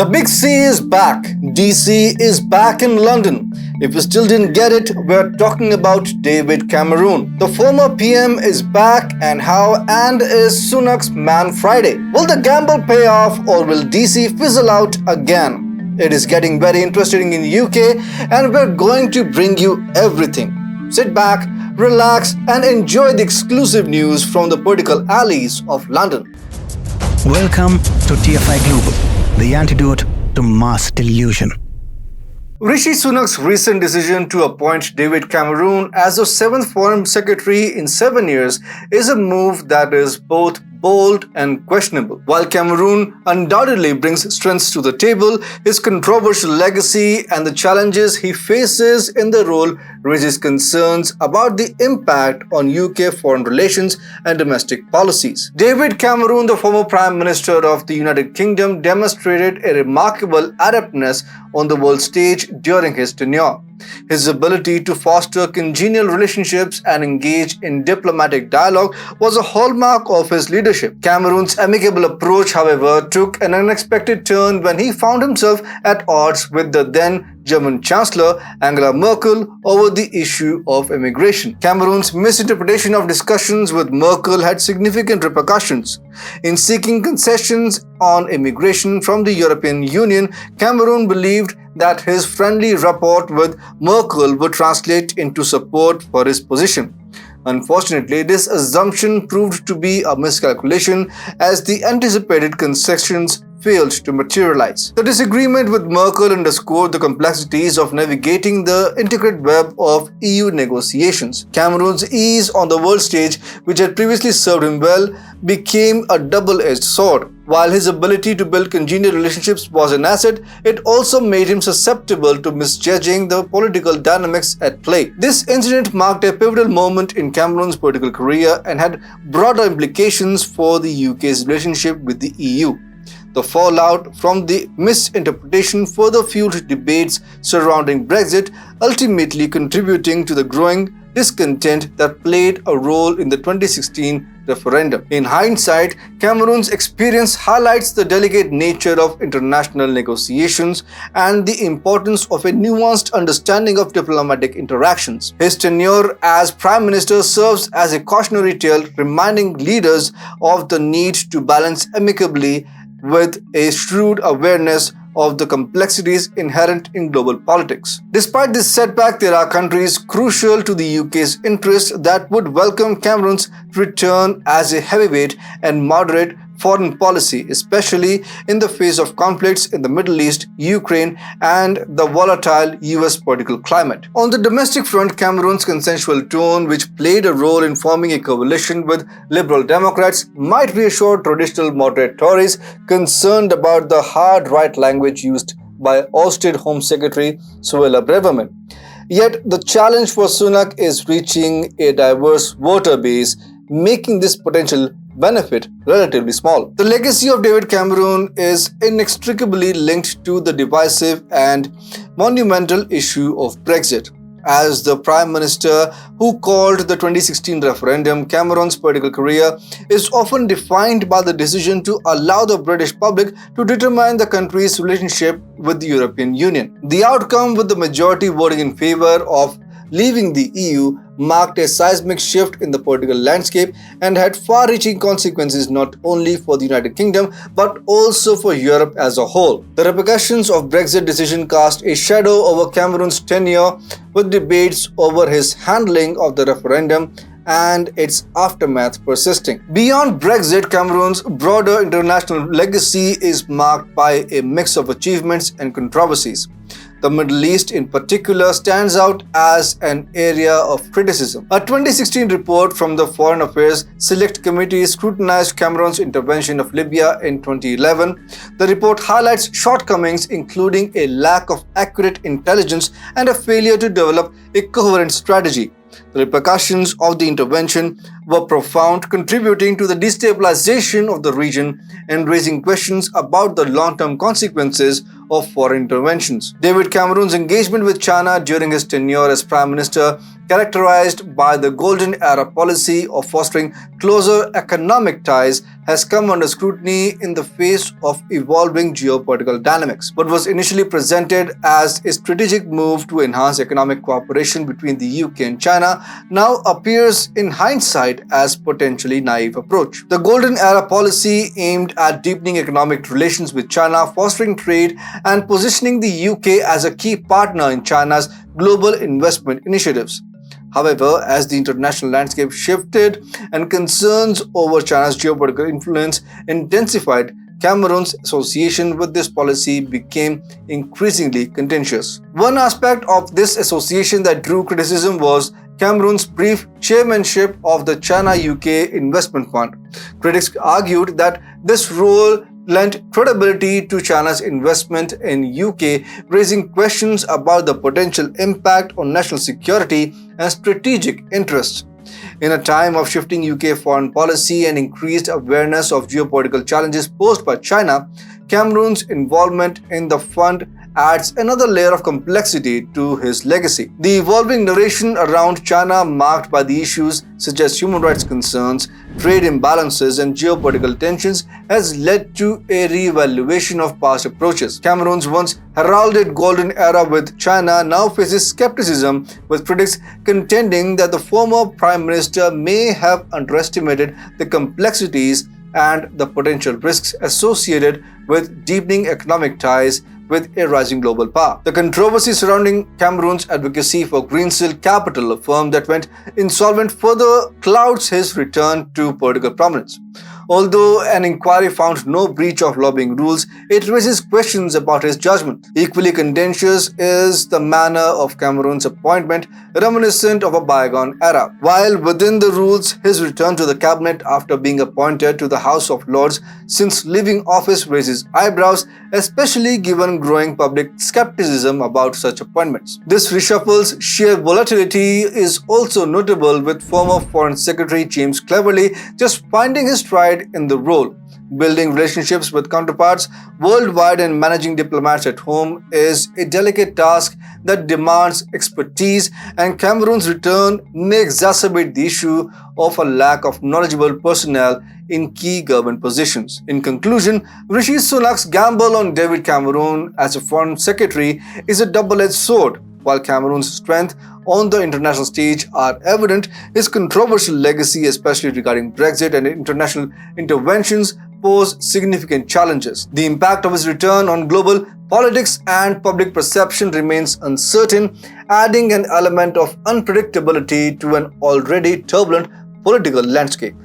The big C is back. DC is back in London. If you still didn't get it, we're talking about David Cameron. The former PM is back, and how and is Sunak's Man Friday? Will the gamble pay off, or will DC fizzle out again? It is getting very interesting in the UK, and we're going to bring you everything. Sit back, relax, and enjoy the exclusive news from the political alleys of London. Welcome to TFI Global, the antidote to mass delusion. Rishi Sunak's recent decision to appoint David Cameron as the 7th Foreign Secretary in 7 years is a move that is both bold and questionable. While Cameron undoubtedly brings strengths to the table, his controversial legacy and the challenges he faces in the role raises concerns about the impact on UK foreign relations and domestic policies. David Cameron, the former Prime Minister of the United Kingdom, demonstrated a remarkable adeptness on the world stage during his tenure. His ability to foster congenial relationships and engage in diplomatic dialogue was a hallmark of his leadership. Cameron's amicable approach, however, took an unexpected turn when he found himself at odds with the then German Chancellor Angela Merkel over the issue of immigration. Cameron's misinterpretation of discussions with Merkel had significant repercussions. In seeking concessions on immigration from the European Union, Cameron believed that his friendly rapport with Merkel would translate into support for his position. Unfortunately, this assumption proved to be a miscalculation as the anticipated concessions failed to materialize. The disagreement with Merkel underscored the complexities of navigating the intricate web of EU negotiations. Cameron's ease on the world stage, which had previously served him well, became a double-edged sword. While his ability to build congenial relationships was an asset, it also made him susceptible to misjudging the political dynamics at play. This incident marked a pivotal moment in Cameron's political career and had broader implications for the UK's relationship with the EU. The fallout from the misinterpretation further fueled debates surrounding Brexit, ultimately contributing to the growing discontent that played a role in the 2016 referendum. In hindsight, Cameron's experience highlights the delicate nature of international negotiations and the importance of a nuanced understanding of diplomatic interactions. His tenure as Prime Minister serves as a cautionary tale, reminding leaders of the need to balance amicably with a shrewd awareness of the complexities inherent in global politics. Despite this setback, there are countries crucial to the UK's interests that would welcome Cameron's return as a heavyweight and moderate foreign policy, especially in the face of conflicts in the Middle East, Ukraine, and the volatile US political climate. On the domestic front, Cameron's consensual tone, which played a role in forming a coalition with Liberal Democrats, might reassure traditional moderate Tories concerned about the hard right language used by ousted Home Secretary Suella Braverman. Yet, the challenge for Sunak is reaching a diverse voter base, making this potential benefit relatively small. The legacy of David Cameron is inextricably linked to the divisive and monumental issue of Brexit. As the Prime Minister who called the 2016 referendum, Cameron's political career is often defined by the decision to allow the British public to determine the country's relationship with the European Union. The outcome, with the majority voting in favor of leaving the EU, marked a seismic shift in the political landscape and had far-reaching consequences not only for the United Kingdom but also for Europe as a whole. The repercussions of Brexit decision cast a shadow over Cameron's tenure, with debates over his handling of the referendum and its aftermath persisting. Beyond Brexit, Cameron's broader international legacy is marked by a mix of achievements and controversies. The Middle East in particular stands out as an area of criticism. A 2016 report from the Foreign Affairs Select Committee scrutinized Cameron's intervention of Libya in 2011. The report highlights shortcomings, including a lack of accurate intelligence and a failure to develop a coherent strategy. The repercussions of the intervention were profound, contributing to the destabilization of the region and raising questions about the long-term consequences of foreign interventions. David Cameron's engagement with China during his tenure as Prime Minister characterized by the golden era policy of fostering closer economic ties, has come under scrutiny in the face of evolving geopolitical dynamics. What was initially presented as a strategic move to enhance economic cooperation between the UK and China now appears in hindsight as potentially naive approach. The golden era policy aimed at deepening economic relations with China, fostering trade, and positioning the UK as a key partner in China's global investment initiatives. However, as the international landscape shifted and concerns over China's geopolitical influence intensified, Cameroon's association with this policy became increasingly contentious. One aspect of this association that drew criticism was Cameroon's brief chairmanship of the China-UK Investment Fund. Critics argued that this role lent credibility to China's investment in UK, raising questions about the potential impact on national security and strategic interests. In a time of shifting UK foreign policy and increased awareness of geopolitical challenges posed by China, Cameroon's involvement in the fund adds another layer of complexity to his legacy. The evolving narration around China, marked by the issues such as human rights concerns, trade imbalances, and geopolitical tensions, has led to a re-evaluation of past approaches. Cameroon's once heralded golden era with China now faces skepticism, with critics contending that the former prime minister may have underestimated the complexities and the potential risks associated with deepening economic ties with a rising global power. The controversy surrounding Cameroon's advocacy for Greensill Capital, a firm that went insolvent, further clouds his return to political prominence. Although an inquiry found no breach of lobbying rules, it raises questions about his judgment. Equally contentious is the manner of Cameroon's appointment, reminiscent of a bygone era. While within the rules, his return to the cabinet after being appointed to the House of Lords since leaving office raises eyebrows, especially given growing public skepticism about such appointments. This reshuffle's sheer volatility is also notable, with former Foreign Secretary James Cleverly just finding his stride in the role. Building relationships with counterparts worldwide and managing diplomats at home is a delicate task that demands expertise, and Cameroon's return may exacerbate the issue of a lack of knowledgeable personnel in key government positions. In conclusion, Rishi Sunak's gamble on David Cameron as a foreign secretary is a double-edged sword. While Cameroon's strength on the international stage are evident, his controversial legacy, especially regarding Brexit and international interventions, pose significant challenges. The impact of his return on global politics and public perception remains uncertain, adding an element of unpredictability to an already turbulent political landscape.